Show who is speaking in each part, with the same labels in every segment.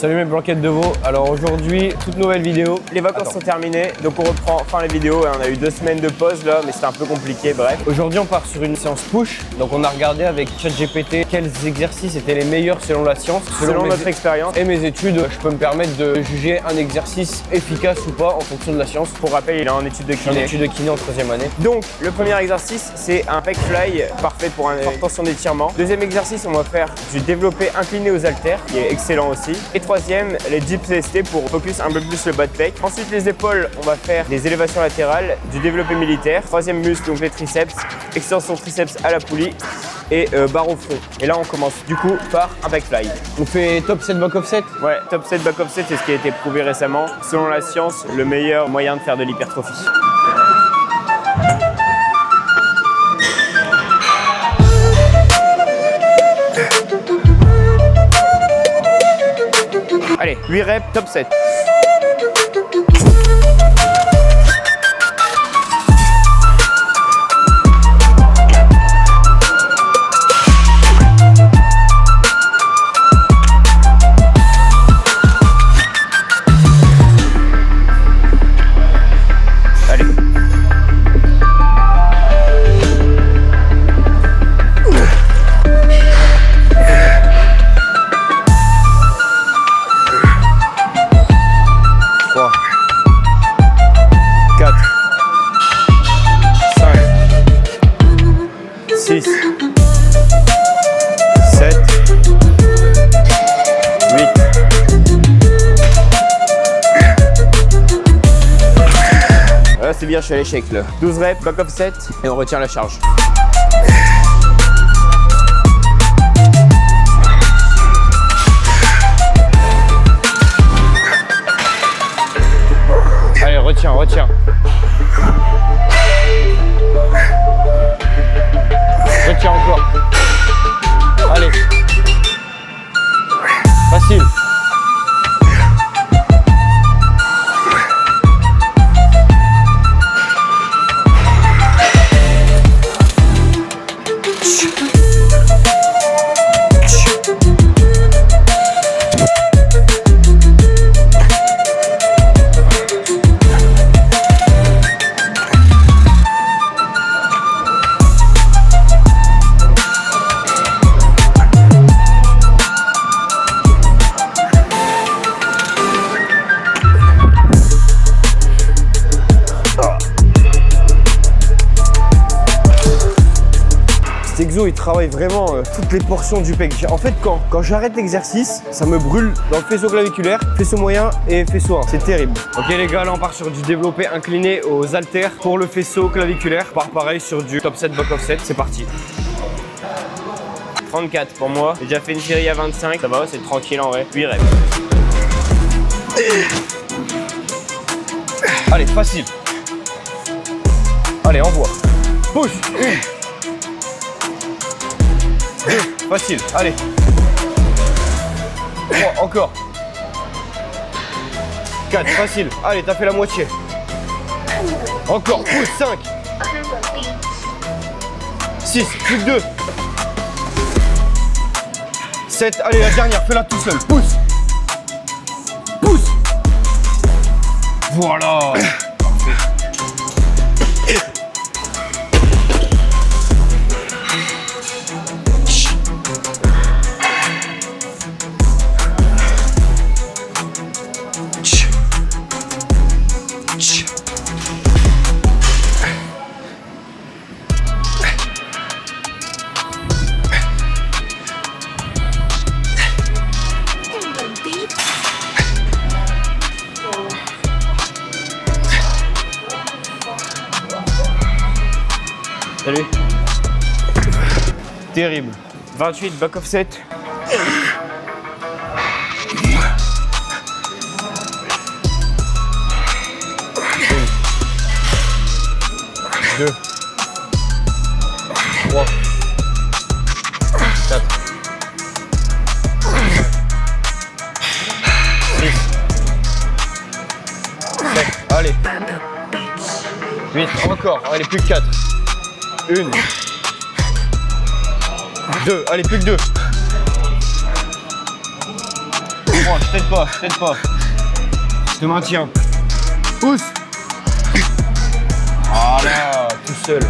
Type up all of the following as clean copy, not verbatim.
Speaker 1: Salut mes blanquettes de veau. Alors aujourd'hui, toute nouvelle vidéo.
Speaker 2: Les vacances sont terminées, donc on reprend enfin les vidéos. On a eu 2 semaines de pause là, mais c'était un peu compliqué, bref.
Speaker 1: Aujourd'hui, on part sur une séance push. Donc on a regardé avec ChatGPT quels exercices étaient les meilleurs selon la science.
Speaker 2: Selon notre expérience
Speaker 1: et mes études, je peux me permettre de juger un exercice efficace ou pas en fonction de la science.
Speaker 2: Pour rappel, il est en études de kiné.
Speaker 1: En études de kiné en 3e année.
Speaker 2: Donc, le premier exercice, c'est un pec fly, parfait pour une forte tension d'étirement. Deuxième exercice, on va faire du développé incliné aux haltères, qui est excellent aussi. Et troisième, les dips CST pour focus un peu plus le bas de pec. Ensuite, les épaules, on va faire des élévations latérales, du développé militaire. Troisième muscle, donc les triceps, extension triceps à la poulie et barre au front. Et là, on commence du coup par un pec fly.
Speaker 1: On fait top 7 back offset.
Speaker 2: Ouais, top 7 back offset, c'est ce qui a été prouvé récemment. Selon la science, le meilleur moyen de faire de l'hypertrophie. Allez, 8 reps, top 7. Allez. C'est bien, je suis à l'échec là. 12 reps, back offset et on retient la charge.
Speaker 1: Allez, retiens. Retiens encore. Allez. Facile.
Speaker 2: Cet exo, il travaille vraiment toutes les portions du pec. En fait, quand j'arrête l'exercice, ça me brûle dans le faisceau claviculaire, faisceau moyen et faisceau 1. C'est terrible.
Speaker 1: Ok les gars, là on part sur du développé incliné aux haltères pour le faisceau claviculaire. On part pareil sur du top 7 back offset. C'est parti.
Speaker 2: 34 pour moi. J'ai déjà fait une série à 25. Ça va, c'est tranquille en vrai. 8 reps.
Speaker 1: Allez, facile. Allez, envoie. Push. 1. 2. Facile. Allez. 3. Encore. 4. Facile. Allez, t'as fait la moitié. Encore. Pousse. 5. 6. Plus que 2. 7. Allez, la dernière. Fais-la tout seul. Pousse. Pousse. Voilà.
Speaker 2: Salut.
Speaker 1: Terrible.
Speaker 2: 28 back offset.
Speaker 1: 2, 3, 4, 6, 7, allez. 8, encore, allez, plus que 4. 1, 2, allez, plus que 2. je t'aide pas. Je te maintiens. Pousse. Voilà, tout seul.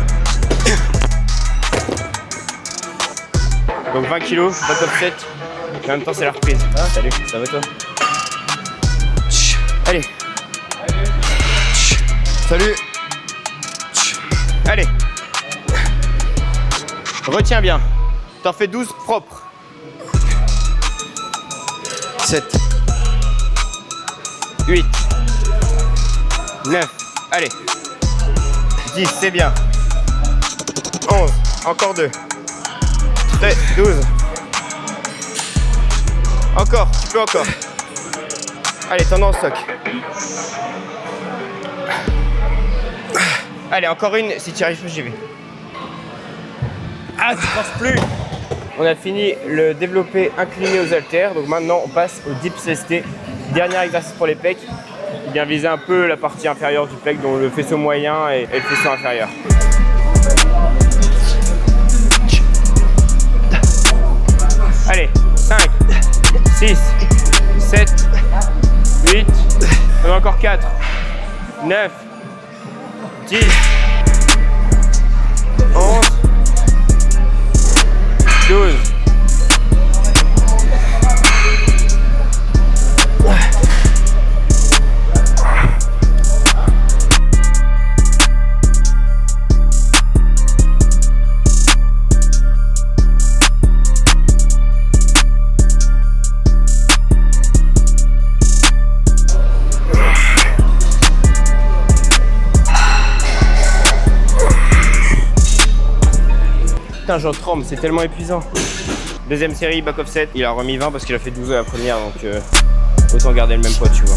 Speaker 2: Donc 20 kg, back offset. Et en même temps, c'est la reprise. Ah, salut, ça va toi? Allez.
Speaker 1: Salut.
Speaker 2: Allez. Retiens bien. T'en fais 12 propres. 7. 8. 9. Allez. 10, c'est bien. 11. Encore 2. 12. Encore, tu peux encore. Allez, tendance au stock. Allez, encore une, si tu n'y arrives pas, j'y vais. Ah, tu penses plus. On a fini le développé incliné aux haltères, donc maintenant on passe au dips ST. Dernier exercice pour les pecs. Il vient viser un peu la partie inférieure du pec, donc le faisceau moyen et le faisceau inférieur. Allez, 5, 6, 7, 8, on a encore 4, 9, 10, 11, 12. Putain, j'en tremble, c'est tellement épuisant. Deuxième série, back offset. Il a remis 20 parce qu'il a fait 12 à la première, donc autant garder le même poids, tu vois.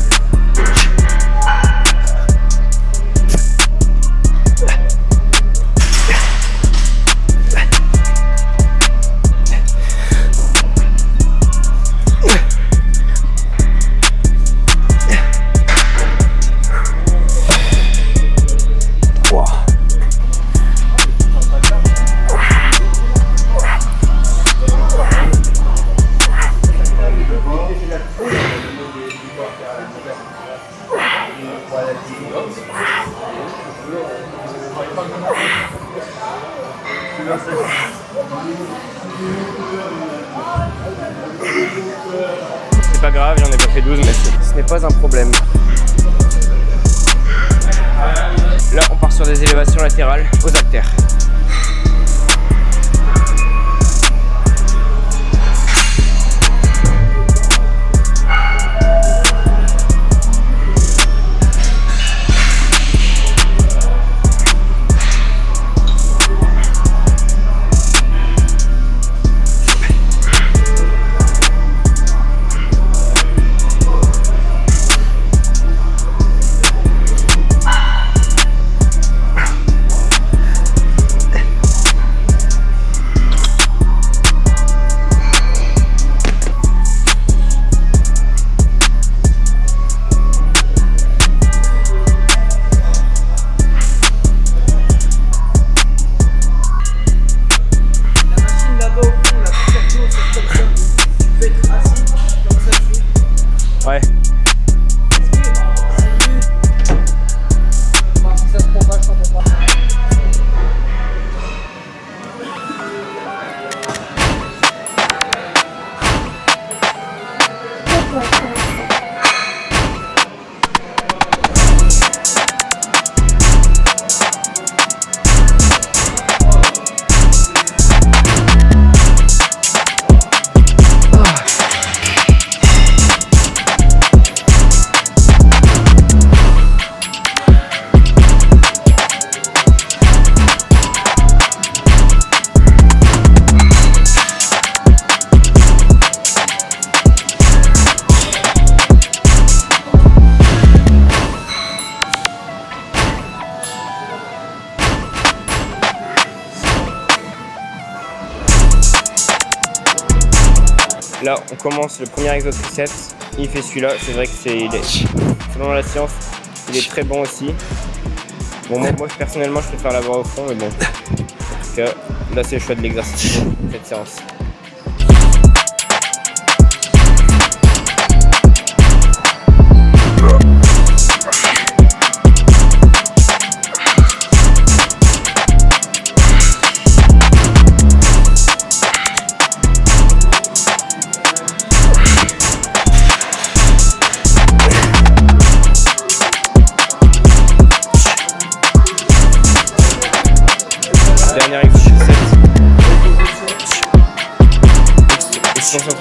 Speaker 2: C'est pas grave, j'en ai pas fait 12, mais ce n'est pas un problème. Là, on part sur des élévations latérales aux haltères. Ouais. Là, on commence le premier exo triceps. Il fait celui-là. C'est vrai que selon la science, il est très bon aussi. Bon, moi personnellement, je préfère l'avoir au fond, mais bon. En tout cas, là, c'est le choix de l'exercice pour cette séance.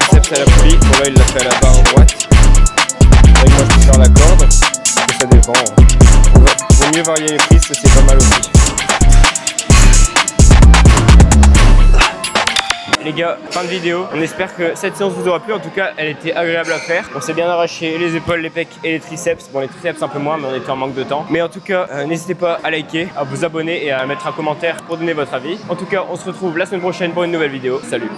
Speaker 1: triceps à la poulie. Bon là il l'a fait à la barre droite. Avec moi je peux faire la corde. Et ça dépend. Vaut mieux varier les prises, c'est pas mal aussi. Les gars, fin de vidéo. On espère que cette séance vous aura plu. En tout cas, elle était agréable à faire. On s'est bien arraché les épaules, les pecs et les triceps. Bon, les triceps un peu moins, mais on était en manque de temps. Mais en tout cas, n'hésitez pas à liker, à vous abonner et à mettre un commentaire pour donner votre avis. En tout cas, on se retrouve la semaine prochaine pour une nouvelle vidéo. Salut!